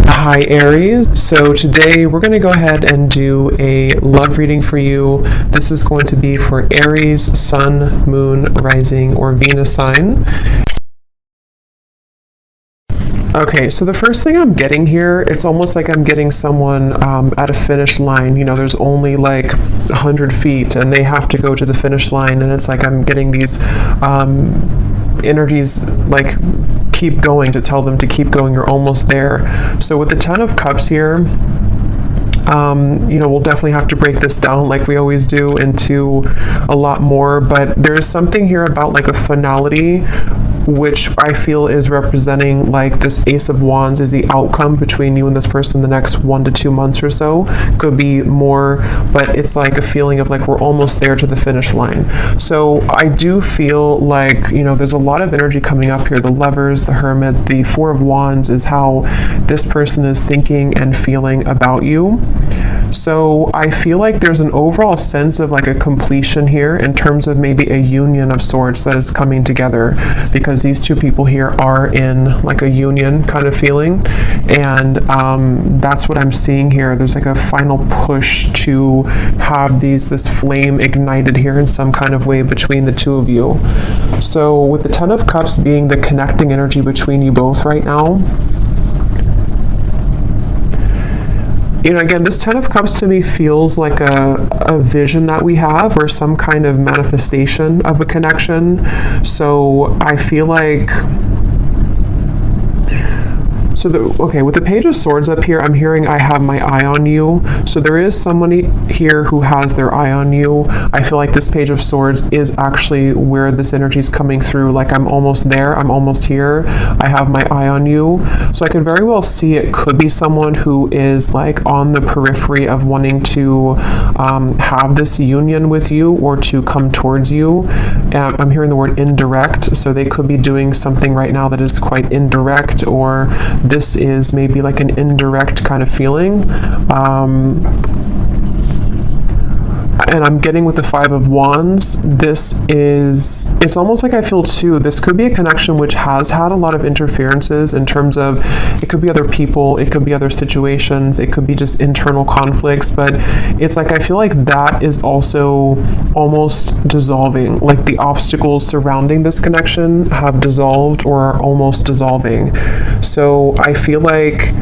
Hi Aries, so today we're going to go ahead and do a love reading for you. This is going to be for Aries, Sun, Moon, Rising, or Venus sign. Okay, so the first thing I'm getting here, it's almost like I'm getting someone at a finish line. You know, there's only like 100 feet and they have to go to the finish line, and it's like I'm getting these energies like keep going, to tell them to keep going, you're almost there. So with the 10 of Cups here, we'll definitely have to break this down like we always do into a lot more, but there's something here about like a finality, which I feel is representing like this Ace of Wands is the outcome between you and this person the next 1 to 2 months or so. Could be more, but it's like a feeling of like we're almost there to the finish line. So I do feel like, there's a lot of energy coming up here. The Lovers, the Hermit, the Four of Wands is how this person is thinking and feeling about you. So I feel like there's an overall sense of like a completion here in terms of maybe a union of sorts that is coming together, because these two people here are in like a union kind of feeling, and that's what I'm seeing here. There's like a final push to have this flame ignited here in some kind of way between the two of you. So with the 10 of Cups being the connecting energy between you both right now, again, this 10 of Cups to me feels like a vision that we have, or some kind of manifestation of a connection. So I feel like, with the Page of Swords up here, I'm hearing I have my eye on you. So there is somebody here who has their eye on you. I feel like this Page of Swords is actually where this energy is coming through. Like I'm almost there, I'm almost here, I have my eye on you. So I could very well see it could be someone who is like on the periphery of wanting to have this union with you or to come towards you. I'm hearing the word indirect, so they could be doing something right now that is quite indirect, or this is maybe like an indirect kind of feeling. And I'm getting with the Five of Wands, it's almost like I feel too, this could be a connection which has had a lot of interferences in terms of, it could be other people, it could be other situations, it could be just internal conflicts, but it's like I feel like that is also almost dissolving. Like the obstacles surrounding this connection have dissolved or are almost dissolving. So I feel like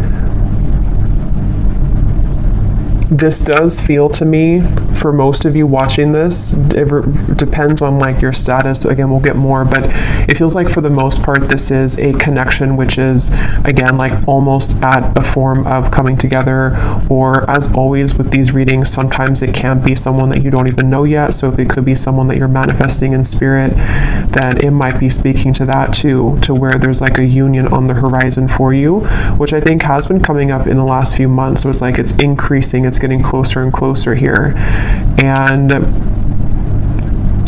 this does feel to me, for most of you watching this, it depends on like your status. Again, we'll get more, but it feels like for the most part, this is a connection which is, again, like almost at a form of coming together, or as always with these readings, sometimes it can be someone that you don't even know yet. So if it could be someone that you're manifesting in spirit, then it might be speaking to that too, to where there's like a union on the horizon for you, which I think has been coming up in the last few months. So it's like it's increasing, it's getting closer and closer here. And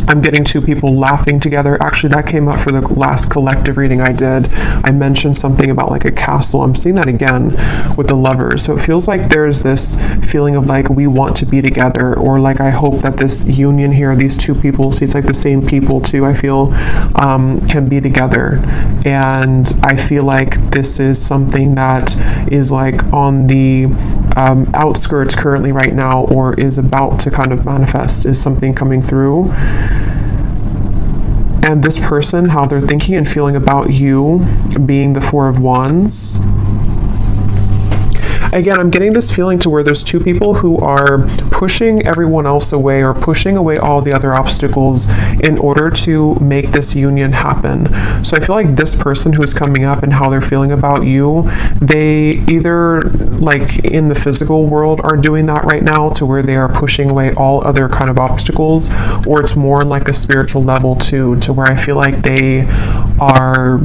I'm getting two people laughing together. Actually, that came up for the last collective reading I did. I mentioned something about like a castle. I'm seeing that again with the Lovers. So it feels like there's this feeling of like we want to be together, or like I hope that this union here, these two people, see it's like the same people too, I feel can be together. And I feel like this is something that is like on the outskirts currently right now, or is about to kind of manifest, is something coming through. And this person, how they're thinking and feeling about you, being the Four of Wands. Again, I'm getting this feeling to where there's two people who are pushing everyone else away, or pushing away all the other obstacles in order to make this union happen. So I feel like this person who's coming up and how they're feeling about you, they either like in the physical world are doing that right now, to where they are pushing away all other kind of obstacles, or it's more on like a spiritual level too, to where I feel like they are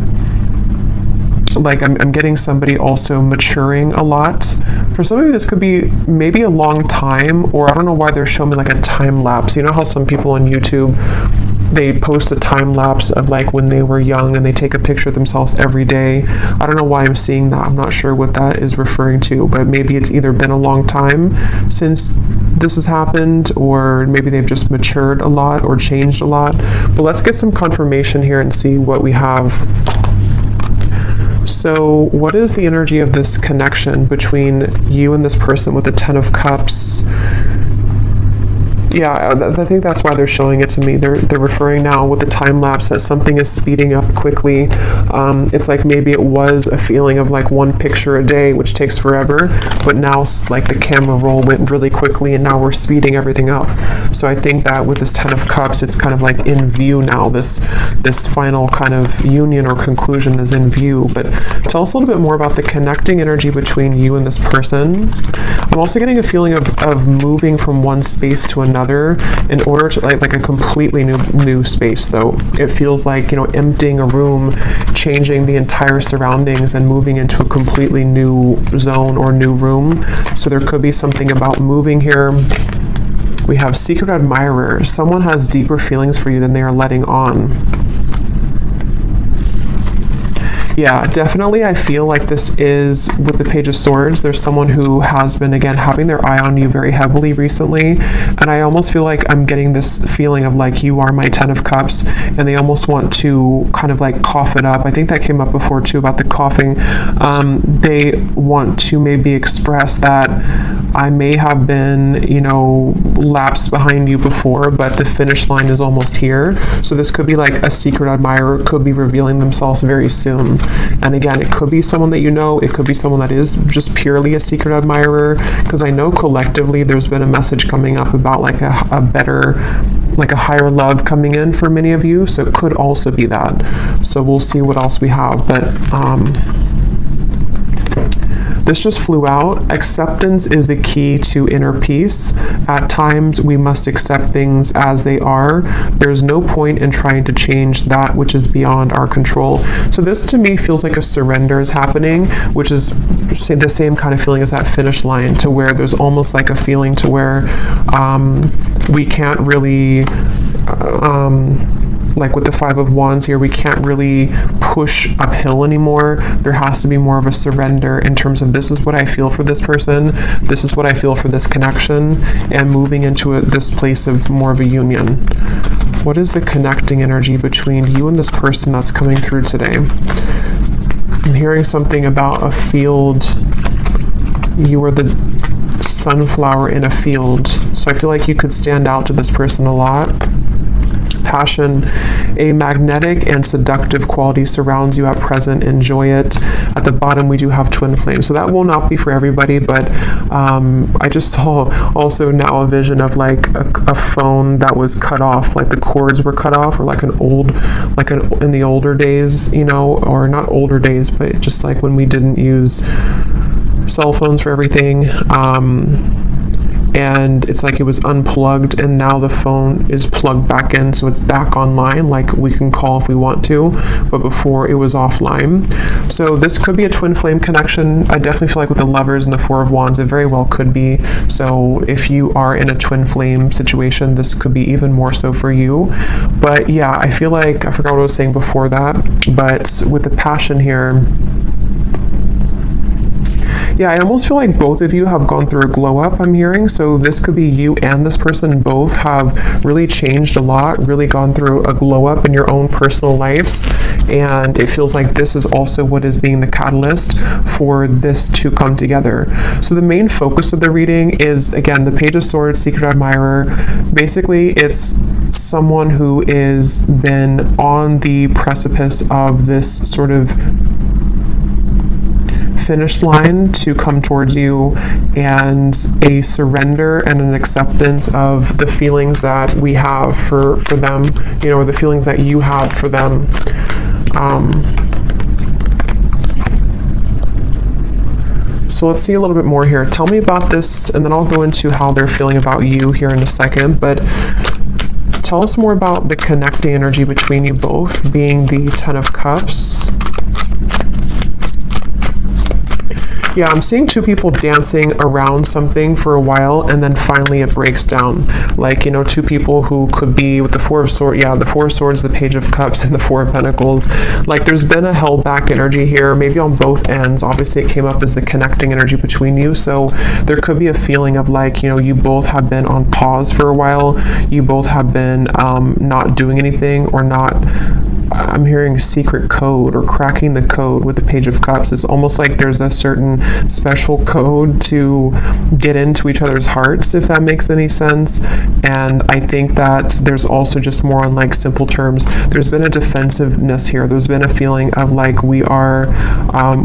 like, I'm getting somebody also maturing a lot. For some of you, this could be maybe a long time, or I don't know why they're showing me like a time lapse. You know how some people on YouTube, they post a time lapse of like when they were young, and they take a picture of themselves every day. I don't know why I'm seeing that. I'm not sure what that is referring to, but maybe it's either been a long time since this has happened, or maybe they've just matured a lot or changed a lot. But let's get some confirmation here and see what we have. So what is the energy of this connection between you and this person with the Ten of Cups? Yeah, I think that's why they're showing it to me. They're referring now with the time lapse that something is speeding up quickly. It's like maybe it was a feeling of like one picture a day, which takes forever, but now like the camera roll went really quickly and now we're speeding everything up. So I think that with this Ten of Cups, it's kind of like in view now. This final kind of union or conclusion is in view. But tell us a little bit more about the connecting energy between you and this person. I'm also getting a feeling of moving from one space to another in order to like a completely new space. Though it feels like, you know, emptying a room, changing the entire surroundings and moving into a completely new zone or new room. So there could be something about moving here. We have secret admirer. Someone has deeper feelings for you than they are letting on. Yeah, definitely I feel like this is, with the Page of Swords, there's someone who has been, again, having their eye on you very heavily recently, and I almost feel like I'm getting this feeling of like, you are my Ten of Cups, and they almost want to kind of like cough it up. I think that came up before too, about the coughing. They want to maybe express that I may have been, you know, lapsed behind you before, but the finish line is almost here. So this could be like a secret admirer, could be revealing themselves very soon. And again, it could be someone that you know, it could be someone that is just purely a secret admirer, because I know collectively there's been a message coming up about like a better, like a higher love coming in for many of you, so it could also be that. So we'll see what else we have, but this just flew out. Acceptance is the key to inner peace. At times, we must accept things as they are. There's no point in trying to change that which is beyond our control. So this to me feels like a surrender is happening, which is the same kind of feeling as that finish line, to where there's almost like a feeling to where we can't really like with the Five of Wands here, we can't really push uphill anymore. There has to be more of a surrender in terms of, this is what I feel for this person, this is what I feel for this connection, and moving into this place of more of a union. What is the connecting energy between you and this person that's coming through today? I'm hearing something about a field. You are the sunflower in a field. So I feel like you could stand out to this person a lot. Passion, a magnetic and seductive quality surrounds you at present. Enjoy it. At the bottom, we do have twin flames. So that will not be for everybody, but I just saw also now a vision of like a phone that was cut off, like the cords were cut off, or like in the older days, you know, or not older days, but just like when we didn't use cell phones for everything. And it's like it was unplugged, and now the phone is plugged back in, so it's back online, like we can call if we want to, but before it was offline. So this could be a twin flame connection. I definitely feel like with the Lovers and the Four of Wands, it very well could be. So if you are in a twin flame situation, this could be even more so for you. But yeah, I feel like, I forgot what I was saying before that, but with the passion here, yeah, I almost feel like both of you have gone through a glow up, I'm hearing. So this could be you and this person both have really changed a lot, really gone through a glow up in your own personal lives. And it feels like this is also what is being the catalyst for this to come together. So the main focus of the reading is, again, the Page of Swords, Secret Admirer. Basically, it's someone who is been on the precipice of this sort of finish line to come towards you, and a surrender and an acceptance of the feelings that we have for them, you know, or the feelings that you have for them. So let's see a little bit more here. Tell me about this, and then I'll go into how they're feeling about you here in a second, but tell us more about the connecting energy between you both, being the Ten of Cups. Yeah, I'm seeing two people dancing around something for a while, and then finally it breaks down. Like, you know, two people who could be with the Four of Swords, yeah, the Four of Swords, the Page of Cups, and the Four of Pentacles. Like, there's been a held back energy here, maybe on both ends. Obviously, it came up as the connecting energy between you, so there could be a feeling of like, you know, you both have been on pause for a while. You both have been not doing anything, or not I'm hearing secret code or cracking the code with the Page of Cups. It's almost like there's a certain special code to get into each other's hearts, if that makes any sense. And I think that there's also just more on like simple terms. There's been a defensiveness here. There's been a feeling of like we are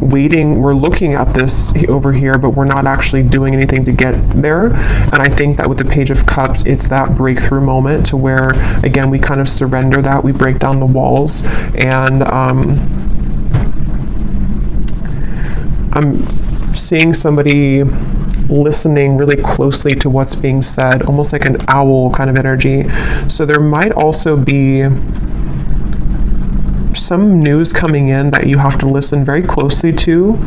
waiting. We're looking at this over here, but we're not actually doing anything to get there. And I think that with the Page of Cups, it's that breakthrough moment to where, again, we kind of surrender that. We break down the walls. And I'm seeing somebody listening really closely to what's being said, almost like an owl kind of energy. So there might also be some news coming in that you have to listen very closely to.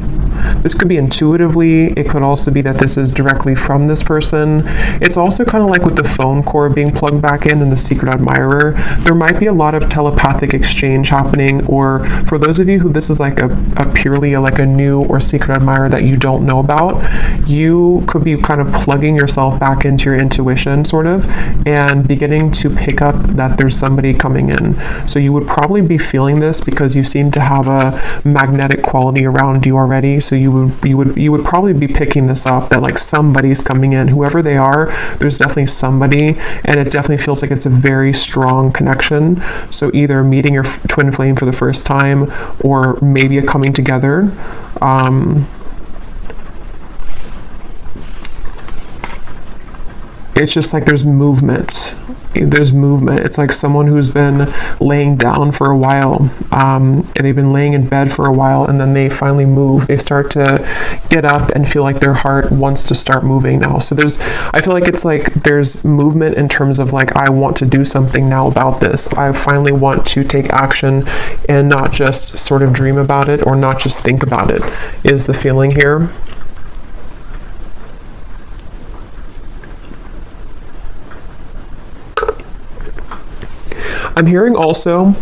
This could be intuitively. It could also be that this is directly from this person. It's also kind of like with the phone cord being plugged back in and the secret admirer. There might be a lot of telepathic exchange happening, or for those of you who this is like a purely like a new or secret admirer that you don't know about, you could be kind of plugging yourself back into your intuition sort of and beginning to pick up that there's somebody coming in. So you would probably be feeling this because you seem to have a magnetic quality around you already. So you would probably be picking this up, that like somebody's coming in, whoever they are. There's definitely somebody, and it definitely feels like it's a very strong connection. So either meeting your twin flame for the first time, or maybe a coming together. It's just like there's movement. It's like someone who's been laying down for a while. And they've been laying in bed for a while, and then they finally move. They start to get up and feel like their heart wants to start moving now. So I feel like it's like there's movement in terms of like, I want to do something now about this. I finally want to take action and not just sort of dream about it or not just think about it, is the feeling here. I'm hearing also,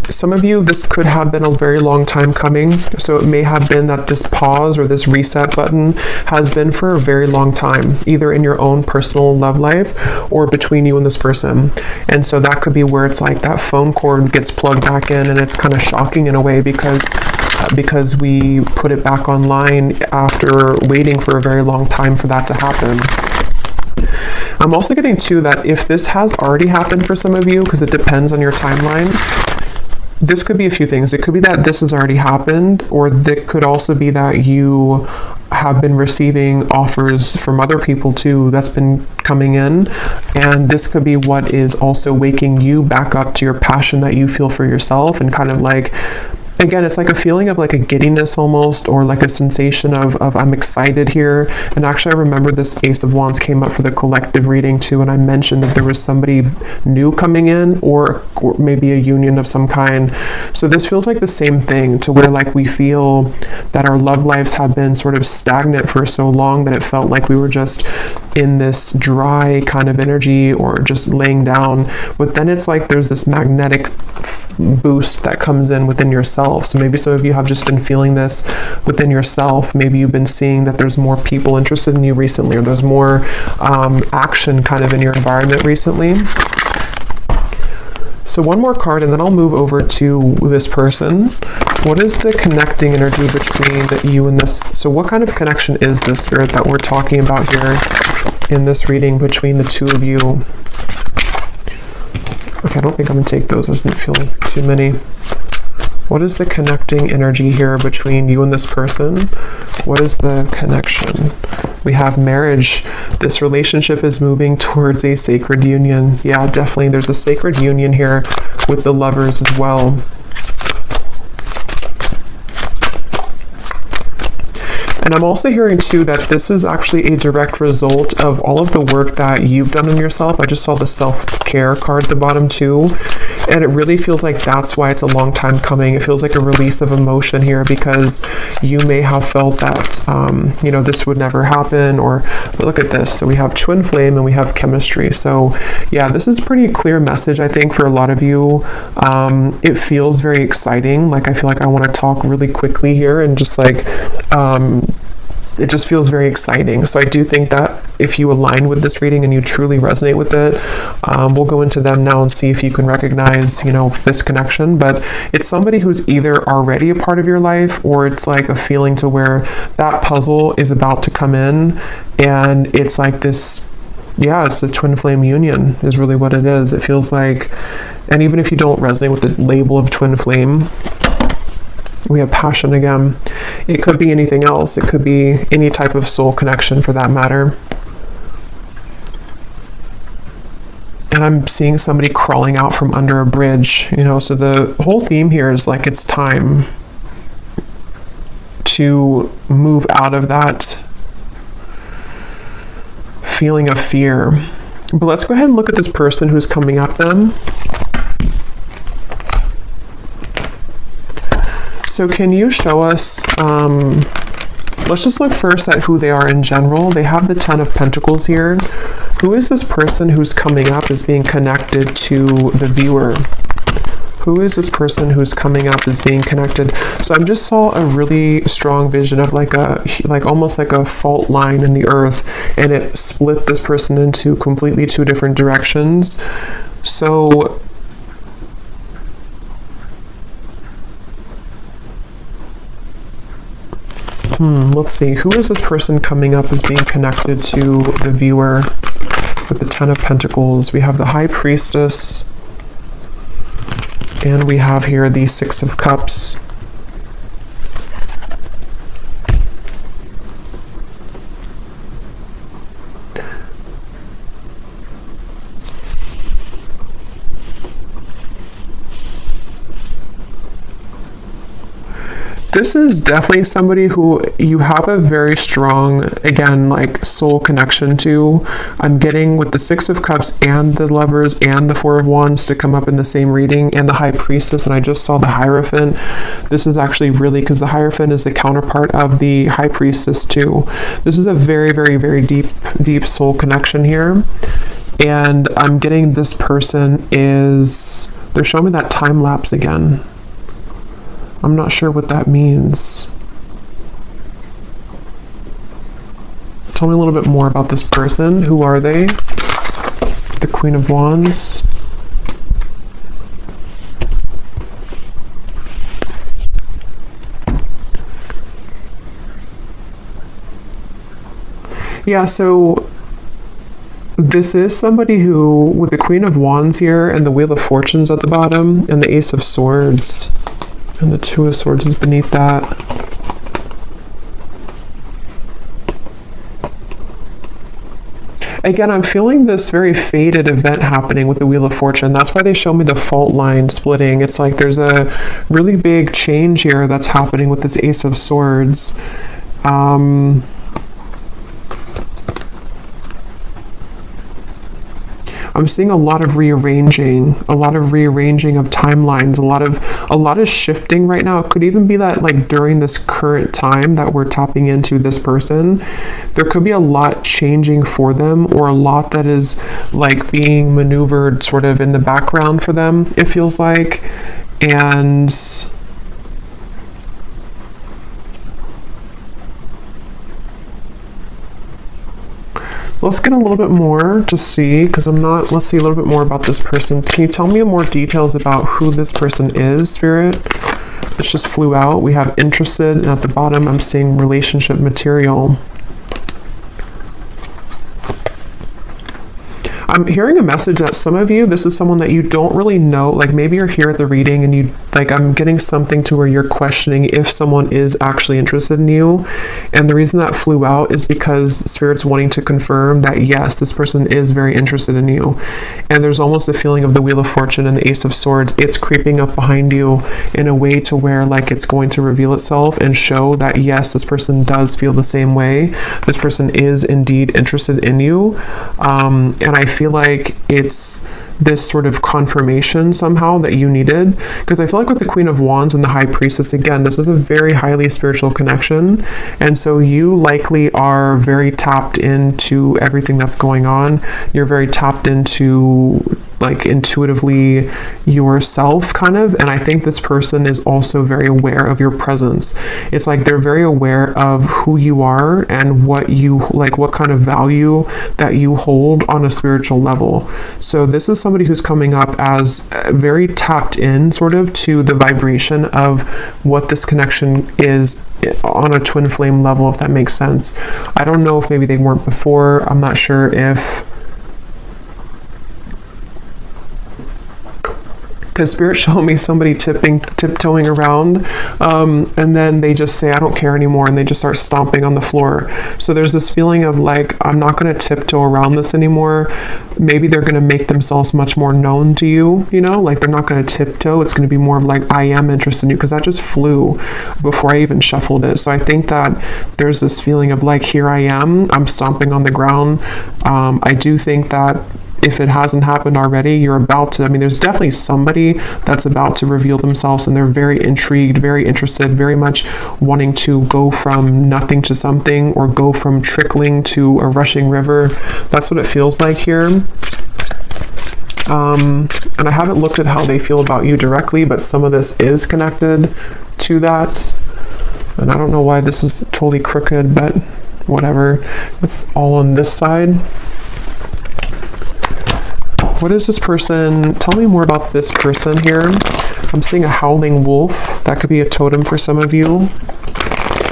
some of you, this could have been a very long time coming. So it may have been that this pause or this reset button has been for a very long time, either in your own personal love life or between you and this person. And so that could be where it's like that phone cord gets plugged back in, and it's kind of shocking in a way because we put it back online after waiting for a very long time for that to happen. I'm also getting too that if this has already happened for some of you, because it depends on your timeline, this could be a few things. It could be that this has already happened, or it could also be that you have been receiving offers from other people too that's been coming in, and this could be what is also waking you back up to your passion that you feel for yourself, and kind of like, again, it's like a feeling of like a giddiness almost, or like a sensation of I'm excited here. And actually, I remember this Ace of Wands came up for the collective reading too, and I mentioned that there was somebody new coming in, or maybe a union of some kind. So this feels like the same thing, to where like we feel that our love lives have been sort of stagnant for so long that it felt like we were just in this dry kind of energy or just laying down. But then it's like there's this magnetic boost that comes in within yourself. So maybe some of you have just been feeling this within yourself. Maybe you've been seeing that there's more people interested in you recently, or there's more action kind of in your environment recently. So one more card, and then I'll move over to this person. What is the connecting energy between you and this? So what kind of connection is this, Spirit, that we're talking about here in this reading between the two of you? Okay, I don't think I'm going to take those. I didn't feel too many. What is the connecting energy here between you and this person? What is the connection? We have marriage. This relationship is moving towards a sacred union. Yeah, definitely. There's a sacred union here with the lovers as well. And I'm also hearing too that this is actually a direct result of all of the work that you've done on yourself. I just saw the self-care card at the bottom too. And it really feels like that's why it's a long time coming. It feels like a release of emotion here, because you may have felt that, this would never happen, or look at this. So we have twin flame and we have chemistry. So yeah, this is a pretty clear message, I think, for a lot of you. It feels very exciting. Like, I feel like I want to talk really quickly here and just like, it just feels very exciting. So I do think that if you align with this reading and you truly resonate with it, we'll go into them now and see if you can recognize, this connection. But it's somebody who's either already a part of your life, or it's like a feeling to where that puzzle is about to come in, and it's like this, it's a twin flame union is really what it is. It feels like, and even if you don't resonate with the label of twin flame, we have passion again. It could be anything else. It could be any type of soul connection for that matter. And I'm seeing somebody crawling out from under a bridge, so the whole theme here is like it's time to move out of that feeling of fear. But let's go ahead and look at this person who's coming up then. So can you show us, let's just look first at who they are in general. They have the 10 of Pentacles here. Who is this person who's coming up as being connected to the viewer? Who is this person who's coming up as being connected? So I just saw a really strong vision of like almost like a fault line in the earth, and it split this person into completely two different directions. So let's see. Who is this person coming up as being connected to the viewer with the 10 of Pentacles? We have the High Priestess, and we have here the 6 of Cups. This is definitely somebody who you have a very strong, again, like soul connection to. I'm getting with the 6 of Cups and the Lovers and the 4 of Wands to come up in the same reading, and the High Priestess, and I just saw the Hierophant. This is actually really, because the Hierophant is the counterpart of the High Priestess too. This is a very, very, very deep soul connection here. And I'm getting this person is, they're showing me that time lapse again. I'm not sure what that means. Tell me a little bit more about this person. Who are they? The Queen of Wands. Yeah, so this is somebody who, with the Queen of Wands here and the Wheel of Fortunes at the bottom and the Ace of Swords, and the 2 of Swords is beneath that. Again, I'm feeling this very fated event happening with the Wheel of Fortune. That's why they show me the fault line splitting. It's like there's a really big change here that's happening with this Ace of Swords. I'm seeing a lot of rearranging of timelines, a lot of shifting right now. It could even be that like during this current time that we're tapping into this person, there could be a lot changing for them, or a lot that is like being maneuvered sort of in the background for them, it feels like. And let's get a little bit more to see, because let's see a little bit more about this person. Can you tell me more details about who this person is, Spirit? This just flew out. We have interested, and at the bottom I'm seeing relationship material. I'm hearing a message that some of you, this is someone that you don't really know, like maybe you're here at the reading and you, like I'm getting something to where you're questioning if someone is actually interested in you. And the reason that flew out is because Spirit's wanting to confirm that yes, this person is very interested in you. And there's almost a feeling of the Wheel of Fortune and the Ace of Swords. It's creeping up behind you in a way to where like it's going to reveal itself and show that yes, this person does feel the same way. This person is indeed interested in you. And I feel like it's this sort of confirmation somehow that you needed. Because I feel like with the Queen of Wands and the High Priestess, again, this is a very highly spiritual connection. And so you likely are very tapped into everything that's going on. You're very tapped into like intuitively yourself kind of, and I think this person is also very aware of your presence. It's like they're very aware of who you are and what you like, what kind of value that you hold on a spiritual level. So this is somebody who's coming up as very tapped in sort of to the vibration of what this connection is on a twin flame level, if that makes sense. I don't know if maybe they weren't before. I'm not sure if, because Spirit showed me somebody tiptoeing around, and then they just say, I don't care anymore, and they just start stomping on the floor. So there's this feeling of like, I'm not going to tiptoe around this anymore. Maybe they're going to make themselves much more known to you, you know, like they're not going to tiptoe. It's going to be more of like, I am interested in you, because that just flew before I even shuffled it. So I think that there's this feeling of like, here I am, I'm stomping on the ground. I do think that if it hasn't happened already, you're about to, I mean, there's definitely somebody that's about to reveal themselves, and they're very intrigued, very interested, very much wanting to go from nothing to something, or go from trickling to a rushing river. That's what it feels like here. And I haven't looked at how they feel about you directly, but some of this is connected to that. And I don't know why this is totally crooked, but whatever. It's all on this side. What is this person? Tell me more about this person here. I'm seeing a howling wolf. That could be a totem for some of you.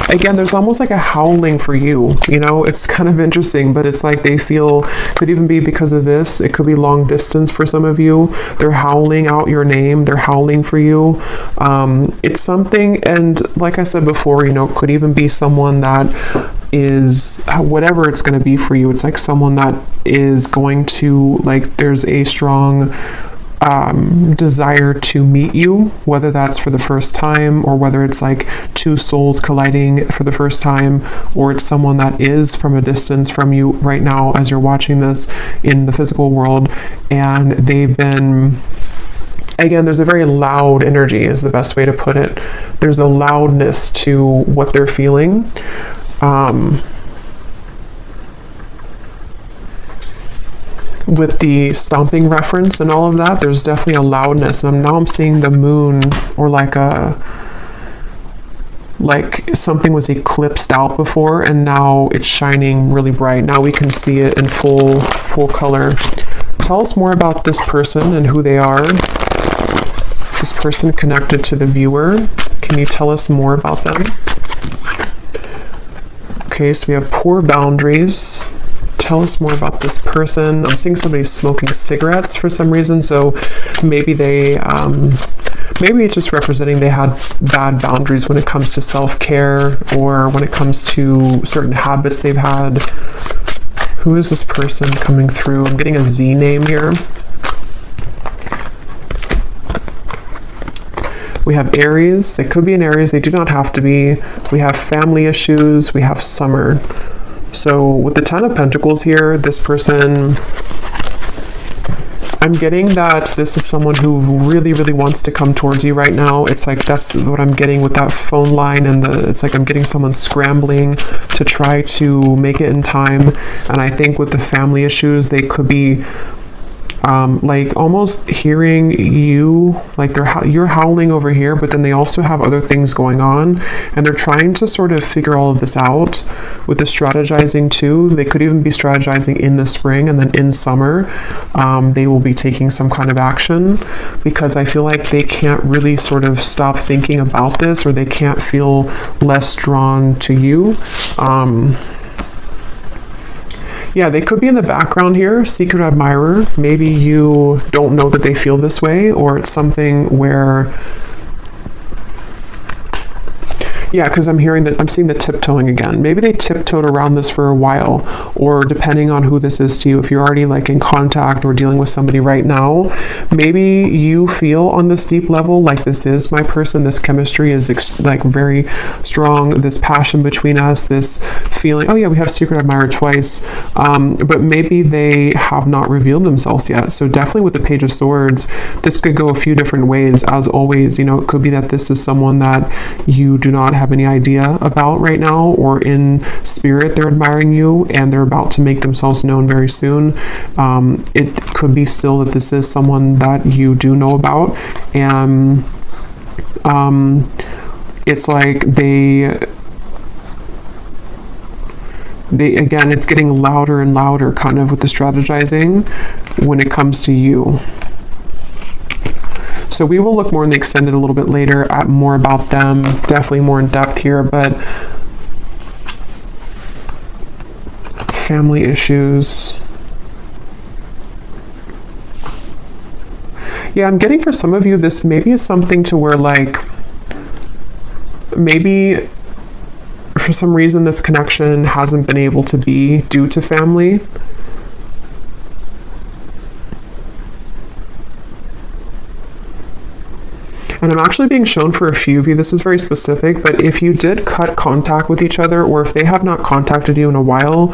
Again, there's almost like a howling for you, you know, it's kind of interesting, but it's like they feel, could even be because of this, it could be long distance for some of you. They're howling out your name, they're howling for you. It's something, and like I said before, you know, it could even be someone that is, whatever it's going to be for you, it's like someone that is going to, like, there's a strong desire to meet you, whether that's for the first time, or whether it's like two souls colliding for the first time, or it's someone that is from a distance from you right now as you're watching this in the physical world, and they've been, again, there's a very loud energy is the best way to put it. There's a loudness to what they're feeling. With the stomping reference and all of that, there's definitely a loudness, and now I'm seeing the moon, or like something was eclipsed out before, and now it's shining really bright. Now we can see it in full color. Tell us more about this person and who they are. This person connected to the viewer. Can you tell us more about them? Okay, so we have poor boundaries. Tell us more about this person. I'm seeing somebody smoking cigarettes for some reason, so maybe they, maybe it's just representing they had bad boundaries when it comes to self-care, or when it comes to certain habits they've had. Who is this person coming through? I'm getting a Z name here. We have Aries. They could be an Aries. They do not have to be. We have family issues. We have summer. So with the Ten of Pentacles here, this person, I'm getting that this is someone who really, really wants to come towards you right now. It's like, that's what I'm getting with that phone line, and it's like I'm getting someone scrambling to try to make it in time. And I think with the family issues, they could be like almost hearing you, like you're howling over here, but then they also have other things going on, and they're trying to sort of figure all of this out with the strategizing too. They could even be strategizing in the spring, and then in summer they will be taking some kind of action, because I feel like they can't really sort of stop thinking about this, or they can't feel less drawn to you. Yeah, they could be in the background here, secret admirer. Maybe you don't know that they feel this way, or it's something where, Yeah, because I'm seeing the tiptoeing again. Maybe they tiptoed around this for a while, or depending on who this is to you, if you're already like in contact or dealing with somebody right now, maybe you feel on this deep level like this is my person, this chemistry is like very strong, this passion between us, this feeling, oh yeah, we have secret admirer twice, but maybe they have not revealed themselves yet. So definitely with the Page of Swords, this could go a few different ways. As always, you know, it could be that this is someone that you do not have any idea about right now, or in spirit they're admiring you and they're about to make themselves known very soon. It could be still that this is someone that you do know about, and it's like they again, it's getting louder and louder kind of with the strategizing when it comes to you. So we will look more in the extended a little bit later at more about them, definitely more in depth here, but family issues. Yeah, I'm getting for some of you, this maybe is something to where like, maybe for some reason this connection hasn't been able to be due to family. And I'm actually being shown for a few of you, this is very specific, but if you did cut contact with each other, or if they have not contacted you in a while,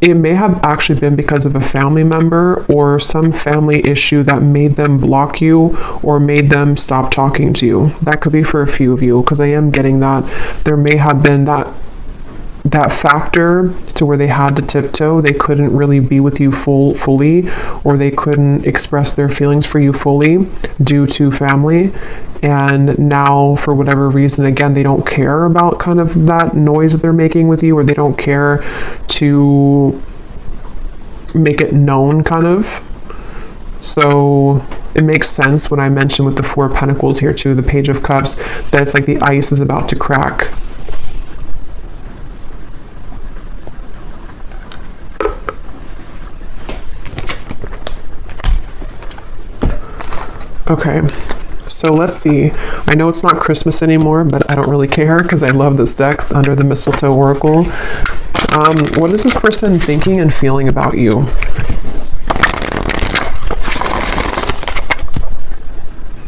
it may have actually been because of a family member or some family issue that made them block you or made them stop talking to you. That could be for a few of you, because I am getting that there may have been that factor to where they had to tiptoe. They couldn't really be with you fully, or they couldn't express their feelings for you fully due to family. And now, for whatever reason, again, they don't care about kind of that noise that they're making with you, or they don't care to make it known, kind of. So it makes sense when I mention with the Four of Pentacles here too, the Page of Cups, that it's like the ice is about to crack. Okay, so let's see. I know it's not Christmas anymore, but I don't really care because I love this deck under the Mistletoe Oracle. What is this person thinking and feeling about you?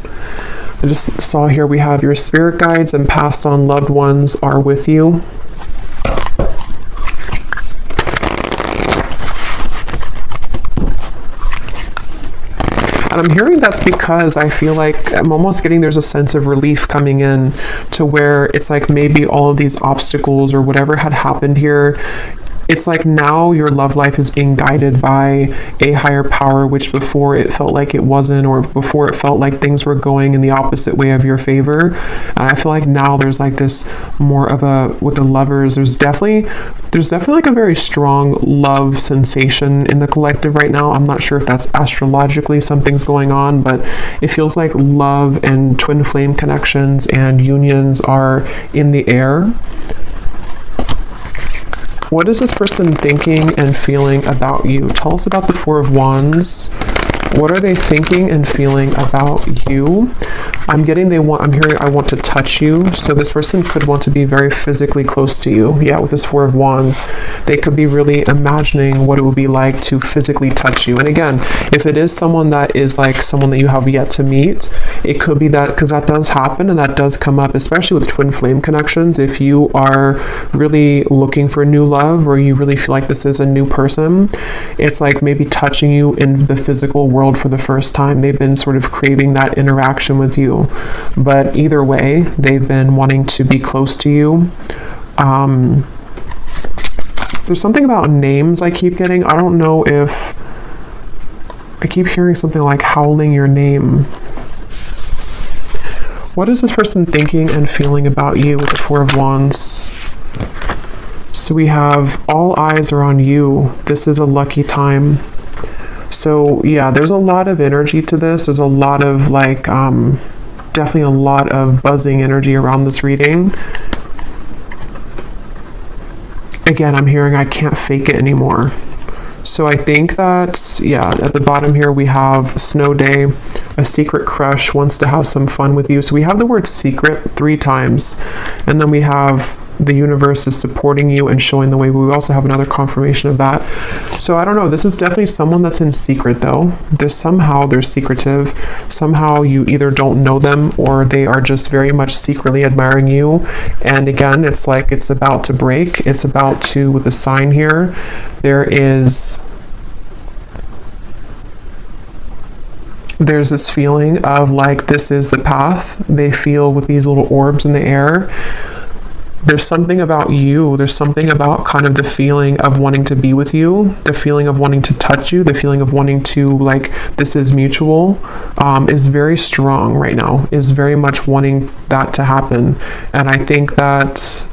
I just saw here we have your spirit guides and passed on loved ones are with you. And I'm hearing that's because I feel like I'm almost getting there's a sense of relief coming in to where it's like maybe all of these obstacles or whatever had happened here, it's like now your love life is being guided by a higher power, which before it felt like it wasn't, or before it felt like things were going in the opposite way of your favor. And I feel like now there's like this more of a, with the lovers, there's definitely like a very strong love sensation in the collective right now. I'm not sure if that's astrologically something's going on, but it feels like love and twin flame connections and unions are in the air. What is this person thinking and feeling about you? Tell us about the Four of Wands. What are they thinking and feeling about you? I'm hearing I want to touch you. So this person could want to be very physically close to you. Yeah, with this Four of Wands, they could be really imagining what it would be like to physically touch you. And again, if it is someone that is like someone that you have yet to meet, it could be that, because that does happen and that does come up, especially with twin flame connections. If you are really looking for new love, or you really feel like this is a new person, it's like maybe touching you in the physical world for the first time. They've been sort of craving that interaction with you, but either way, they've been wanting to be close to you. There's something about names I keep getting. I don't know if I keep hearing something like howling your name. What is this person thinking and feeling about you with the Four of Wands? So we have all eyes are on you. This is a lucky time. So yeah, there's a lot of energy to this. There's a lot of like, definitely a lot of buzzing energy around this reading. Again, I'm hearing I can't fake it anymore. So I think that, yeah, at the bottom here we have snow day, a secret crush wants to have some fun with you. So we have the word secret 3 times, and then we have the universe is supporting you and showing the way. We also have another confirmation of that. So I don't know, this is definitely someone that's in secret though. Somehow they're secretive. Somehow you either don't know them or they are just very much secretly admiring you. And again, it's like it's about to break. It's about to, with the sign here, there's this feeling of like this is the path. They feel with these little orbs in the air. There's something about you, there's something about kind of the feeling of wanting to be with you, the feeling of wanting to touch you, the feeling of wanting to, like, this is mutual, is very strong right now, is very much wanting that to happen. And I think that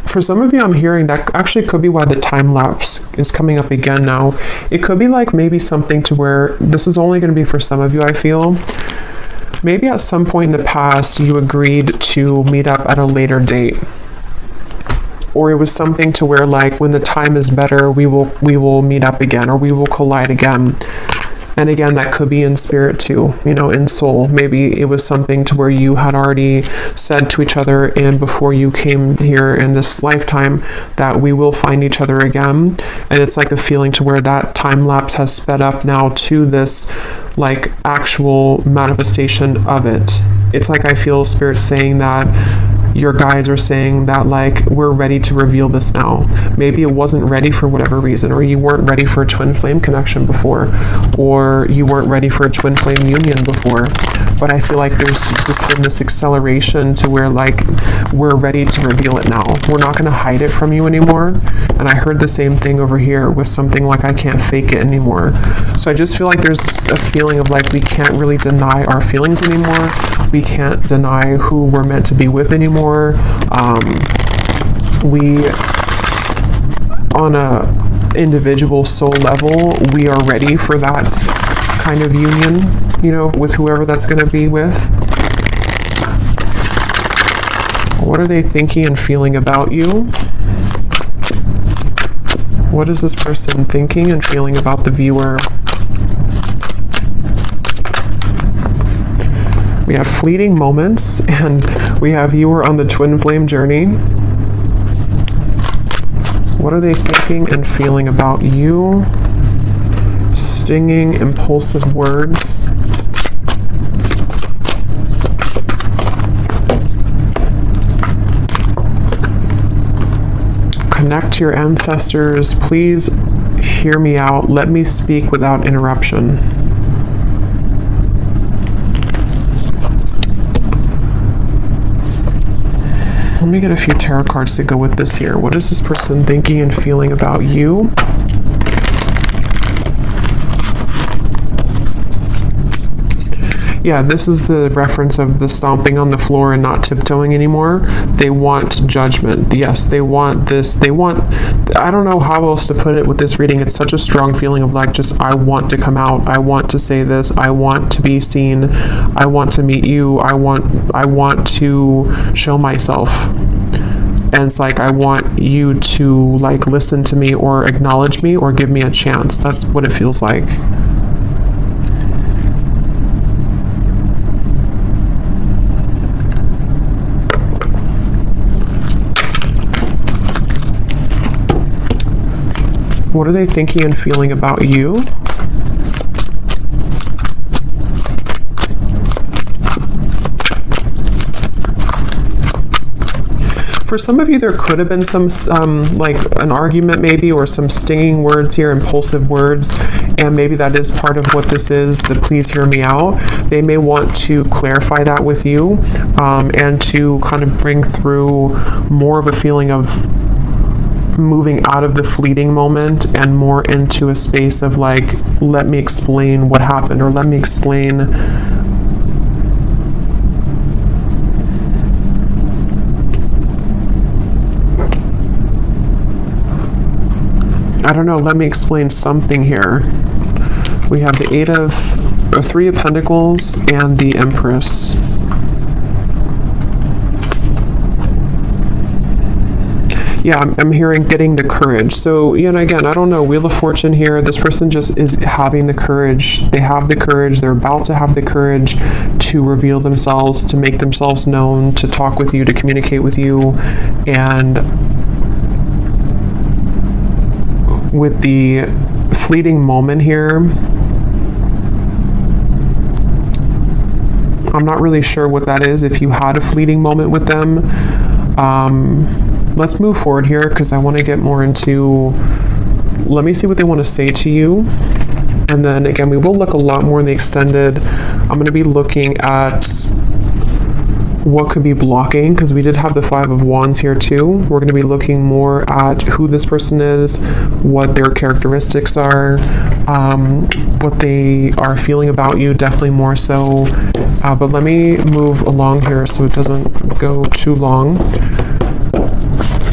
for some of you, I'm hearing that actually could be why the time lapse is coming up again now. It could be like maybe something to where this is only going to be for some of you, I feel. Maybe at some point in the past, you agreed to meet up at a later date. Or it was something to where, like, when the time is better, we will meet up again, or we will collide again. And again, that could be in spirit too, you know, in soul. Maybe it was something to where you had already said to each other, and before you came here in this lifetime, that we will find each other again. And it's like a feeling to where that time lapse has sped up now to this, like, actual manifestation of it. It's like I feel spirit saying that your guides are saying that, like, we're ready to reveal this now. Maybe it wasn't ready for whatever reason, or you weren't ready for a twin flame connection before, or you weren't ready for a twin flame union before. But I feel like there's just been this acceleration to where, like, we're ready to reveal it now. We're not going to hide it from you anymore. And I heard the same thing over here with something like I can't fake it anymore. So I just feel like there's a feeling of like we can't really deny our feelings anymore. We can't deny who we're meant to be with anymore. We, on a individual soul level, we are ready for that kind of union, you know, with whoever that's going to be with. What are they thinking and feeling about you? What is this person thinking and feeling about the viewer? We have fleeting moments, and we have viewer on the twin flame journey. What are they thinking and feeling about you? Stinging, impulsive words. Connect to your ancestors. Please hear me out. Let me speak without interruption. Let me get a few tarot cards to go with this here. What is this person thinking and feeling about you? Yeah, this is the reference of the stomping on the floor and not tiptoeing anymore. They want judgment. Yes, they want this. They want, I don't know how else to put it with this reading. It's such a strong feeling of like, just, I want to come out. I want to say this. I want to be seen. I want to meet you. I want to show myself. And it's like, I want you to, like, listen to me or acknowledge me or give me a chance. That's what it feels like. What are they thinking and feeling about you? For some of you, there could have been some, like an argument maybe, or some stinging words here, impulsive words, and maybe that is part of what this is, the please hear me out. They may want to clarify that with you, and to kind of bring through more of a feeling of moving out of the fleeting moment and more into a space of like, let me explain what happened, or let me explain I don't know, let me explain something here. We have the Three of Pentacles and the Empress. yeah, I'm hearing getting the courage. So, you know, again, I don't know, Wheel of Fortune here, this person just is having the courage. They have the courage, they're about to have the courage to reveal themselves, to make themselves known, to talk with you, to communicate with you. And with the fleeting moment here, I'm not really sure what that is, if you had a fleeting moment with them. Let's move forward here because I want to get more into, let me see what they want to say to you. And then again, we will look a lot more in the extended. I'm going to be looking at what could be blocking, because we did have the Five of Wands here too. We're going to be looking more at who this person is, what their characteristics are, what they are feeling about you, definitely more so. But let me move along here so it doesn't go too long,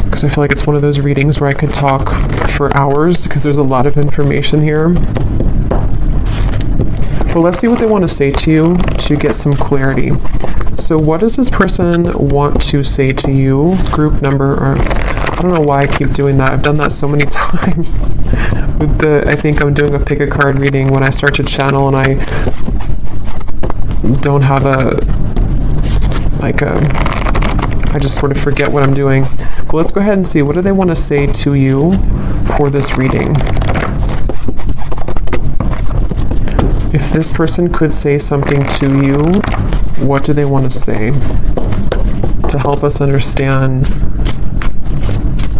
because I feel like it's one of those readings where I could talk for hours because there's a lot of information here. But let's see what they want to say to you to get some clarity. So what does this person want to say to you? Group number, or I don't know why I keep doing that. I've done that so many times. With the, I think I'm doing a pick a card reading when I start to channel and I don't have I just sort of forget what I'm doing. But let's go ahead and see, what do they want to say to you for this reading? If this person could say something to you, what do they want to say to help us understand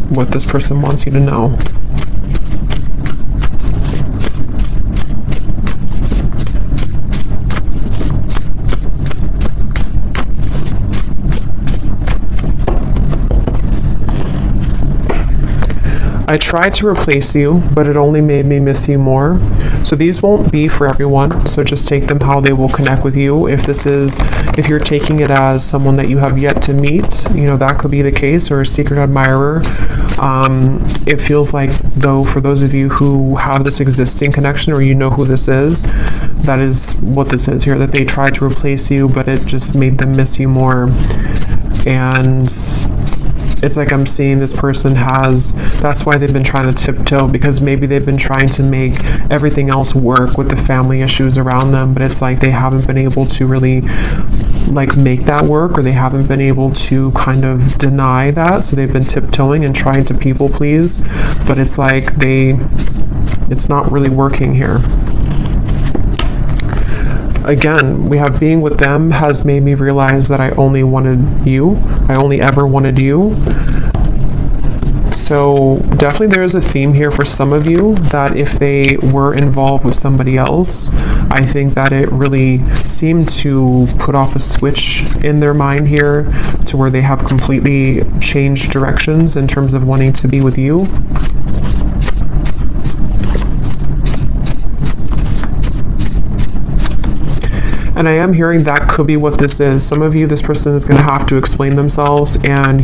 what this person wants you to know? I tried to replace you, but it only made me miss you more. So these won't be for everyone, so just take them how they will connect with you. If you're taking it as someone that you have yet to meet, you know, that could be the case, or a secret admirer. It feels like, though, for those of you who have this existing connection, or you know who this is, that is what this is here, that they tried to replace you, but it just made them miss you more. And it's like I'm seeing this person that's why they've been trying to tiptoe, because maybe they've been trying to make everything else work with the family issues around them, but it's like they haven't been able to really make that work, or they haven't been able to kind of deny that, so they've been tiptoeing and trying to people please, but it's like it's not really working here. Again, we have being with them has made me realize that I only wanted you. I only ever wanted you. So definitely there is a theme here for some of you that if they were involved with somebody else, I think that it really seemed to put off a switch in their mind here to where they have completely changed directions in terms of wanting to be with you. And I am hearing that could be what this is. Some of you, this person is going to have to explain themselves, and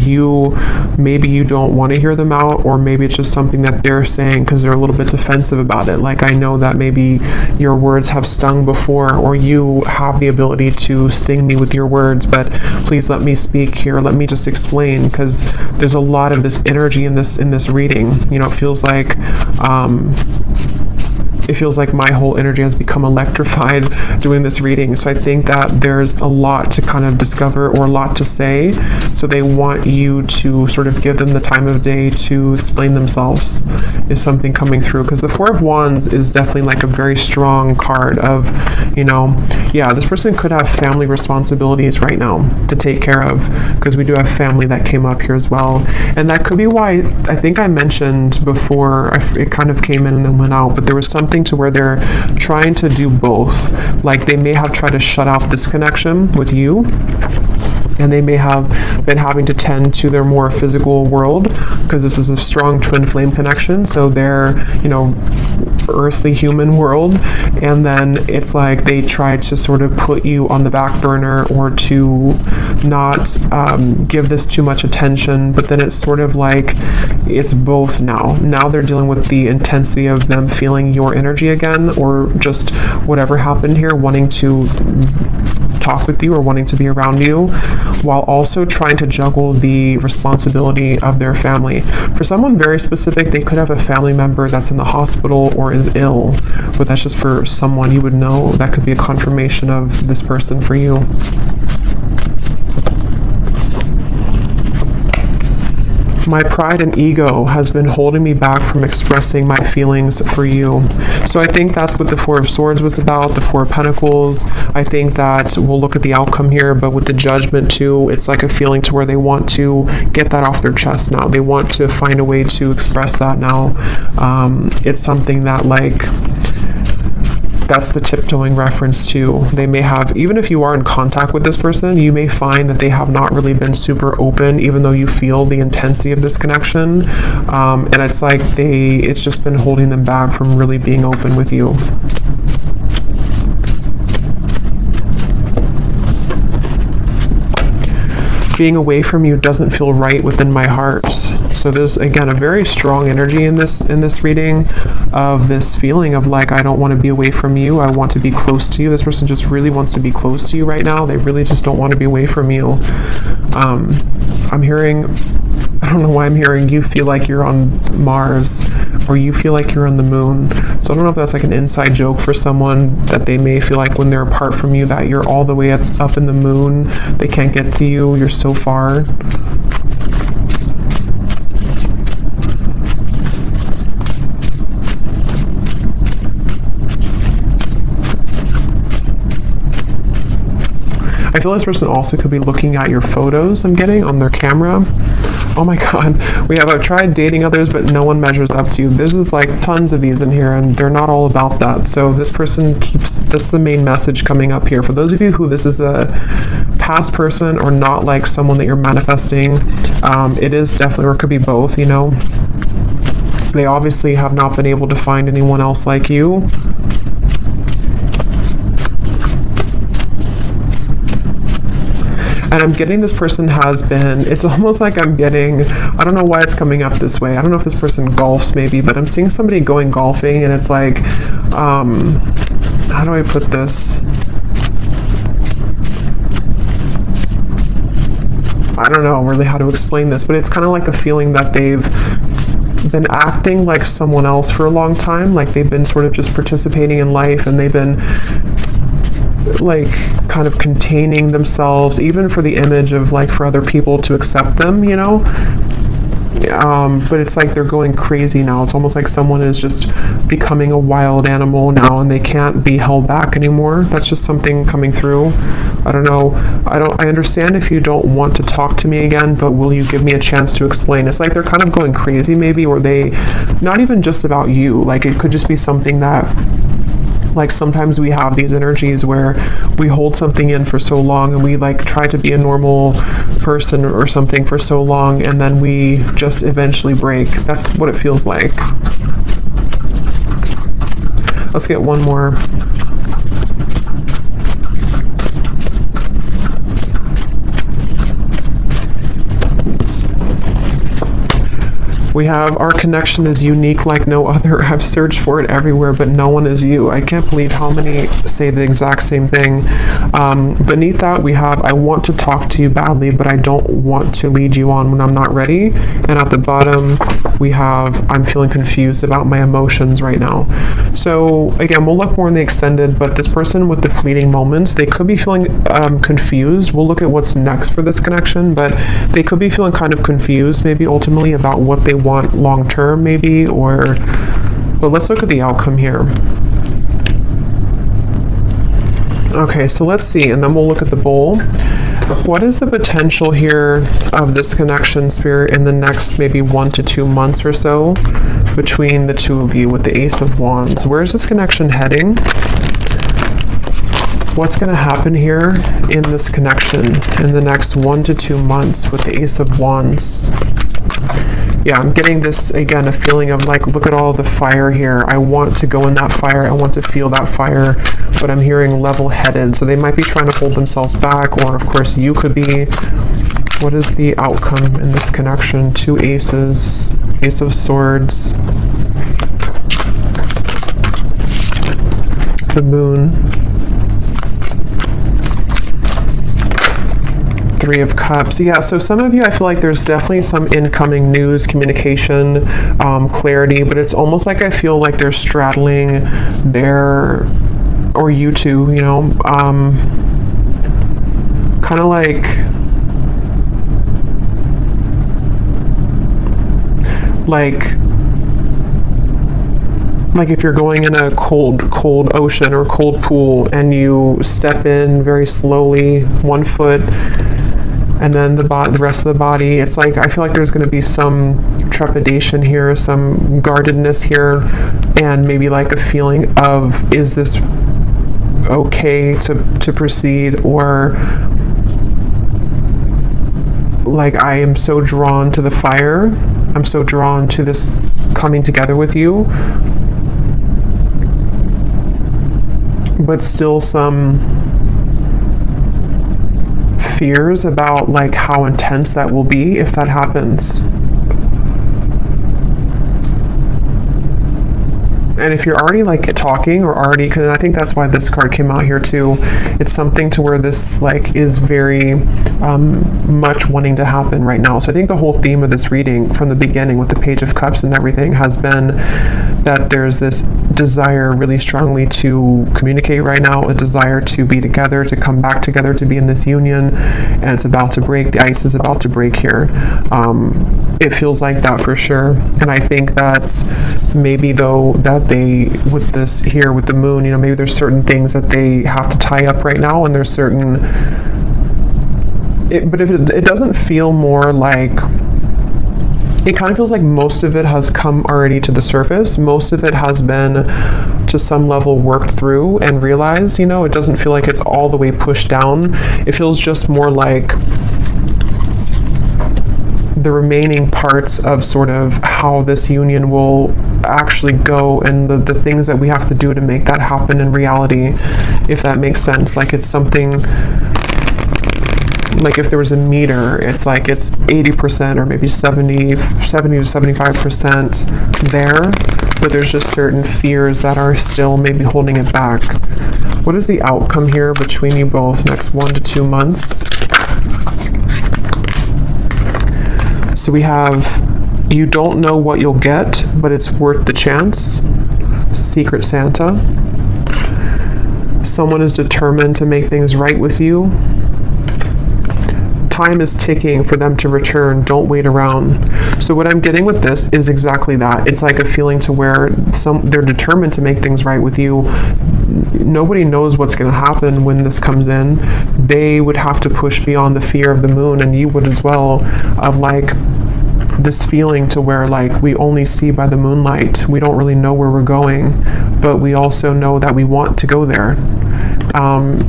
maybe you don't want to hear them out, or maybe it's just something that they're saying because they're a little bit defensive about it. Like, I know that maybe your words have stung before, or you have the ability to sting me with your words, but please let me speak here. Let me just explain, because there's a lot of this energy in this reading. You know, it feels like my whole energy has become electrified doing this reading. So I think that there's a lot to kind of discover, or a lot to say. So they want you to sort of give them the time of day to explain themselves, is something coming through. Because the Four of Wands is definitely like a very strong card of, you know, yeah, this person could have family responsibilities right now to take care of, because we do have family that came up here as well. And that could be why I think I mentioned before, it kind of came in and then went out, but there was something to where they're trying to do both. Like, they may have tried to shut off this connection with you, and they may have been having to tend to their more physical world, because this is a strong twin flame connection, so their, you know, earthly human world, and then it's like they try to sort of put you on the back burner, or to not give this too much attention, but then it's sort of like it's both now. Now they're dealing with the intensity of them feeling your energy again, or just whatever happened here, wanting to talk with you or wanting to be around you, while also trying to juggle the responsibility of their family. For someone very specific, they could have a family member that's in the hospital or is ill, but that's just for someone you would know. That could be a confirmation of this person for you. My pride and ego has been holding me back from expressing my feelings for you. So I think that's what the Four of Swords was about, the Four of Pentacles. I think that we'll look at the outcome here, but with the Judgment too, it's like a feeling to where they want to get that off their chest now. They want to find a way to express that now. It's something that, like, that's the tiptoeing reference too. They may have, even if you are in contact with this person, you may find that they have not really been super open, even though you feel the intensity of this connection. And it's like it's just been holding them back from really being open with you. Being away from you doesn't feel right within my heart. So there's, again, a very strong energy in this reading of this feeling of like, I don't want to be away from you. I want to be close to you. This person just really wants to be close to you right now. They really just don't want to be away from you. I'm hearing, I don't know why I'm hearing you feel like you're on Mars, or you feel like you're on the moon. So I don't know if that's like an inside joke for someone, that they may feel like when they're apart from you that you're all the way up in the moon. They can't get to you. You're so far. I feel this person also could be looking at your photos I'm getting on their camera. Oh my god. I've tried dating others, but no one measures up to you. There's just like tons of these in here, and they're not all about that. So this person this is the main message coming up here. For those of you who this is a past person or not like someone that you're manifesting, it is definitely, or it could be both, you know. They obviously have not been able to find anyone else like you. And I'm getting this person has been, it's almost like I'm getting, I don't know why it's coming up this way. I don't know if this person golfs maybe, but I'm seeing somebody going golfing, and it's like, how do I put this? I don't know really how to explain this, but it's kind of like a feeling that they've been acting like someone else for a long time. Like they've been sort of just participating in life, and they've been like kind of containing themselves, even for the image of like for other people to accept them, you know. But it's like they're going crazy now. It's almost like someone is just becoming a wild animal now, and they can't be held back anymore. That's just something coming through. I don't know. I understand if you don't want to talk to me again, but will you give me a chance to explain? It's like they're kind of going crazy maybe, or they, not even just about you. Like it could just be something that, like sometimes we have these energies where we hold something in for so long, and we like try to be a normal person or something for so long, and then we just eventually break. That's what it feels like. Let's get one more. We have, our connection is unique like no other. I've searched for it everywhere, but no one is you. I can't believe how many say the exact same thing. Beneath that, we have, I want to talk to you badly, but I don't want to lead you on when I'm not ready. And at the bottom, we have, I'm feeling confused about my emotions right now. So again, we'll look more in the extended, but this person with the fleeting moments, they could be feeling confused. We'll look at what's next for this connection, but they could be feeling kind of confused, maybe ultimately about what they want long term, maybe, or, but let's look at the outcome here. Okay, so let's see, and then we'll look at the bowl. What is the potential here of this connection, Spirit, in the next maybe 1 to 2 months or so between the two of you with the Ace of Wands? Where's this connection heading? What's going to happen here in this connection in the next 1 to 2 months with the Ace of Wands? Yeah, I'm getting this, again, a feeling of like, look at all the fire here. I want to go in that fire. I want to feel that fire, but I'm hearing level-headed. So they might be trying to hold themselves back, or of course you could be. What is the outcome in this connection? 2 aces, Ace of Swords, the Moon, Three of Cups. Yeah, so some of you, I feel like there's definitely some incoming news, communication, clarity, but it's almost like I feel like they're straddling their, or you two, you know, kind of like if you're going in a cold ocean or cold pool and you step in very slowly, 1 foot, and then the rest of the body, it's like I feel like there's going to be some trepidation here, some guardedness here, and maybe like a feeling of, is this okay to proceed, or like I am so drawn to the fire, I'm so drawn to this coming together with you, but still some fears about like how intense that will be if that happens. And if you're already like talking or already, because I think that's why this card came out here too, it's something to where this like is very much wanting to happen right now. So I think the whole theme of this reading from the beginning with the Page of Cups and everything has been that there's this desire really strongly to communicate right now, a desire to be together, to come back together, to be in this union, and it's about to break. The ice is about to break here. It feels like that for sure. And I think that maybe though that they, with this here with the moon, you know, maybe there's certain things that they have to tie up right now, and there's certain, but if it doesn't feel more like, it kind of feels like most of it has come already to the surface. Most of it has been to some level worked through and realized, you know, it doesn't feel like it's all the way pushed down. It feels just more like the remaining parts of sort of how this union will actually go, and the things that we have to do to make that happen in reality, if that makes sense. Like it's something, like if there was a meter, it's like it's 80% or maybe 70 to 75% there, but there's just certain fears that are still maybe holding it back. What is the outcome here between you both next 1 to 2 months? So we have, you don't know what you'll get, but it's worth the chance. Secret Santa. Someone is determined to make things right with you. Time is ticking for them to return. Don't wait around. So what I'm getting with this is exactly that. It's like a feeling to where they're determined to make things right with you. Nobody knows what's going to happen when this comes in. They would have to push beyond the fear of the moon, and you would as well, of like this feeling to where like we only see by the moonlight. We don't really know where we're going, but we also know that we want to go there.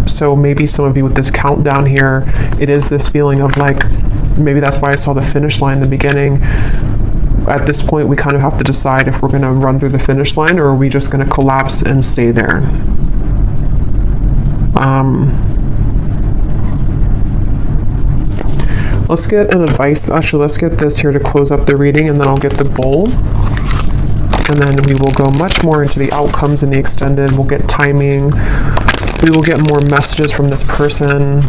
So maybe some of you with this countdown here, it is this feeling of like, maybe that's why I saw the finish line in the beginning. At this point, we kind of have to decide if we're going to run through the finish line, or are we just going to collapse and stay there. Let's get an advice. Actually, let's get this here to close up the reading, and then I'll get the bowl. And then we will go much more into the outcomes in the extended. We'll get timing. We will get more messages from this person.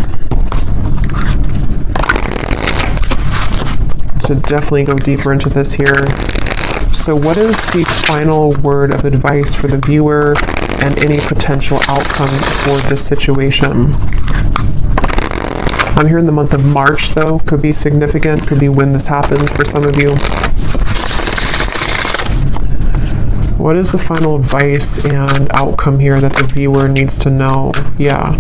So definitely go deeper into this here. So what is the final word of advice for the viewer and any potential outcome for this situation? I'm here in the month of March, though. Could be significant, could be when this happens for some of you. What is the final advice and outcome here that the viewer needs to know? Yeah,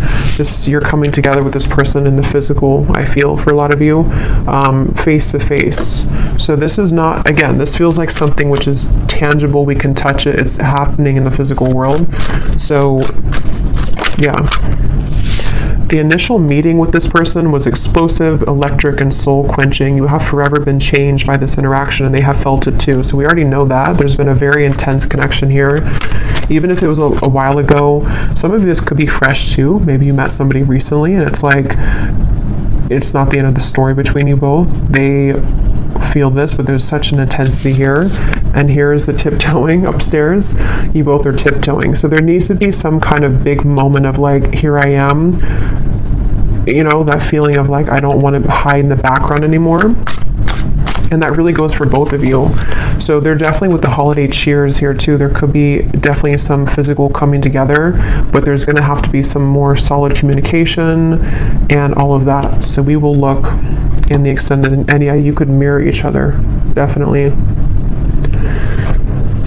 you're coming together with this person in the physical, I feel, for a lot of you, face to face. So this is not, again, this feels like something which is tangible, we can touch it, it's happening in the physical world. So, yeah. The initial meeting with this person was explosive, electric, and soul-quenching. You have forever been changed by this interaction, and they have felt it too. So we already know that. There's been a very intense connection here. Even if it was a while ago, some of this could be fresh too. Maybe you met somebody recently, and it's like, it's not the end of the story between you both. They feel this, but there's such an intensity here. And here's the tiptoeing upstairs. You both are tiptoeing. So there needs to be some kind of big moment of like, here I am. you know, that feeling of like, I don't want to hide in the background anymore. And that really goes for both of you. So they're definitely, with the holiday cheers here too, there could be definitely some physical coming together, but there's going to have to be some more solid communication and all of that. So we will look in the extended, and yeah, you could mirror each other, definitely.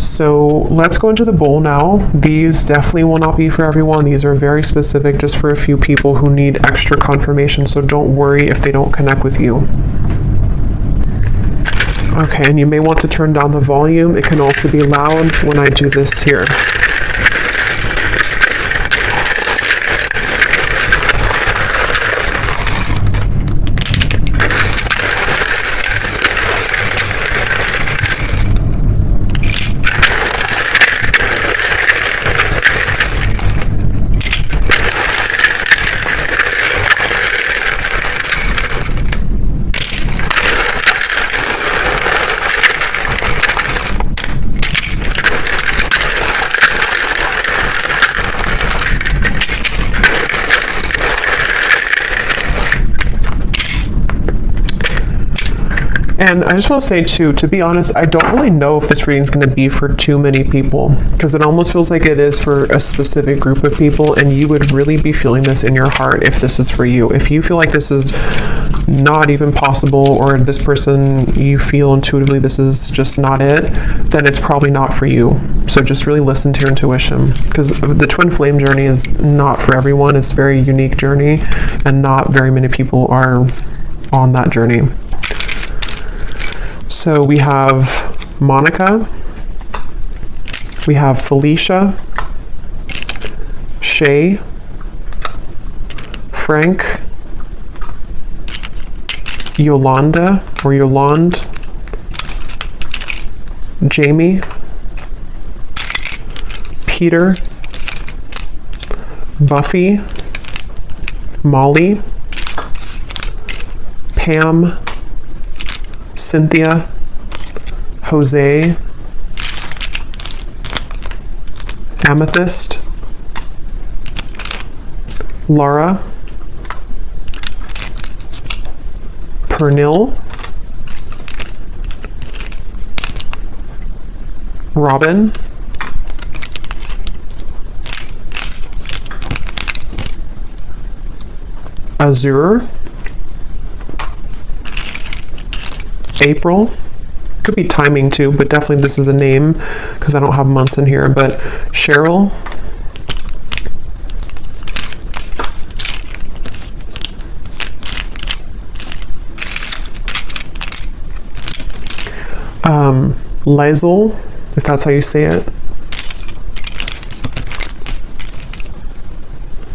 So let's go into the bowl now. These definitely will not be for everyone. These are very specific, just for a few people who need extra confirmation. So don't worry if they don't connect with you. Okay, and you may want to turn down the volume. It can also be loud when I do this here. And I just want to say too, to be honest, I don't really know if this reading is going to be for too many people, because it almost feels like it is for a specific group of people, and you would really be feeling this in your heart if this is for you. If you feel like this is not even possible, or this person, you feel intuitively this is just not it, then it's probably not for you. So just really listen to your intuition, because the twin flame journey is not for everyone. It's a very unique journey, and not very many people are on that journey. So we have Monica, we have Felicia, Shay, Frank, Yolanda or Yolande, Jamie, Peter, Buffy, Molly, Pam, Cynthia, Jose, Amethyst, Laura, Pernil, Robin, Azure, April. Could be timing too, but definitely this is a name because I don't have months in here. But Cheryl, Lizel, if that's how you say it,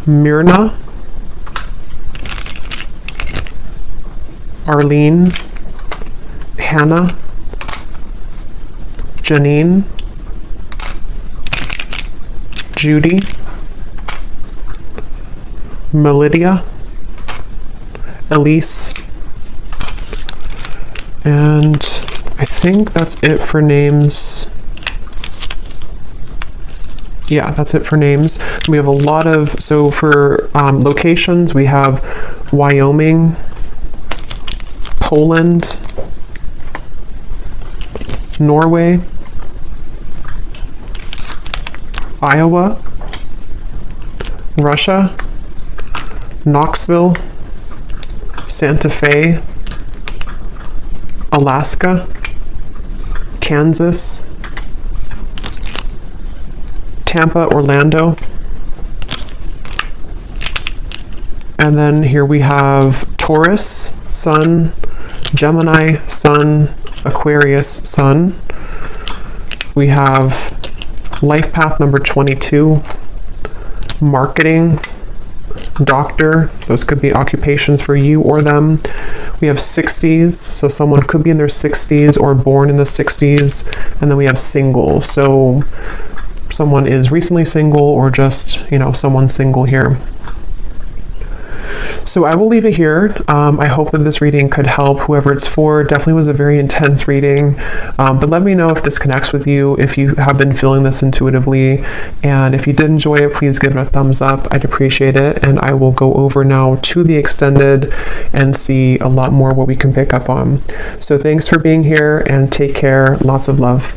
Myrna, Arlene, Hannah, Janine, Judy, Melidia, Elise, and I think that's it for names. Yeah, that's it for names. We have a lot of, so for locations, we have Wyoming, Poland, Norway, Iowa, Russia, Knoxville, Santa Fe, Alaska, Kansas, Tampa, Orlando, and then here we have Taurus, Sun, Gemini, Sun, Aquarius, Sun. We have life path number 22, marketing, doctor. Those could be occupations for you or them. We have 60s, so someone could be in their 60s or born in the 60s. And then we have single, so someone is recently single or just, you know, someone single here. So I will leave it here. I hope that this reading could help whoever it's for. Definitely was a very intense reading, but let me know if this connects with you, if you have been feeling this intuitively, and if you did enjoy it, please give it a thumbs up. I'd appreciate it, and I will go over now to the extended and see a lot more what we can pick up on. So thanks for being here, and take care. Lots of love.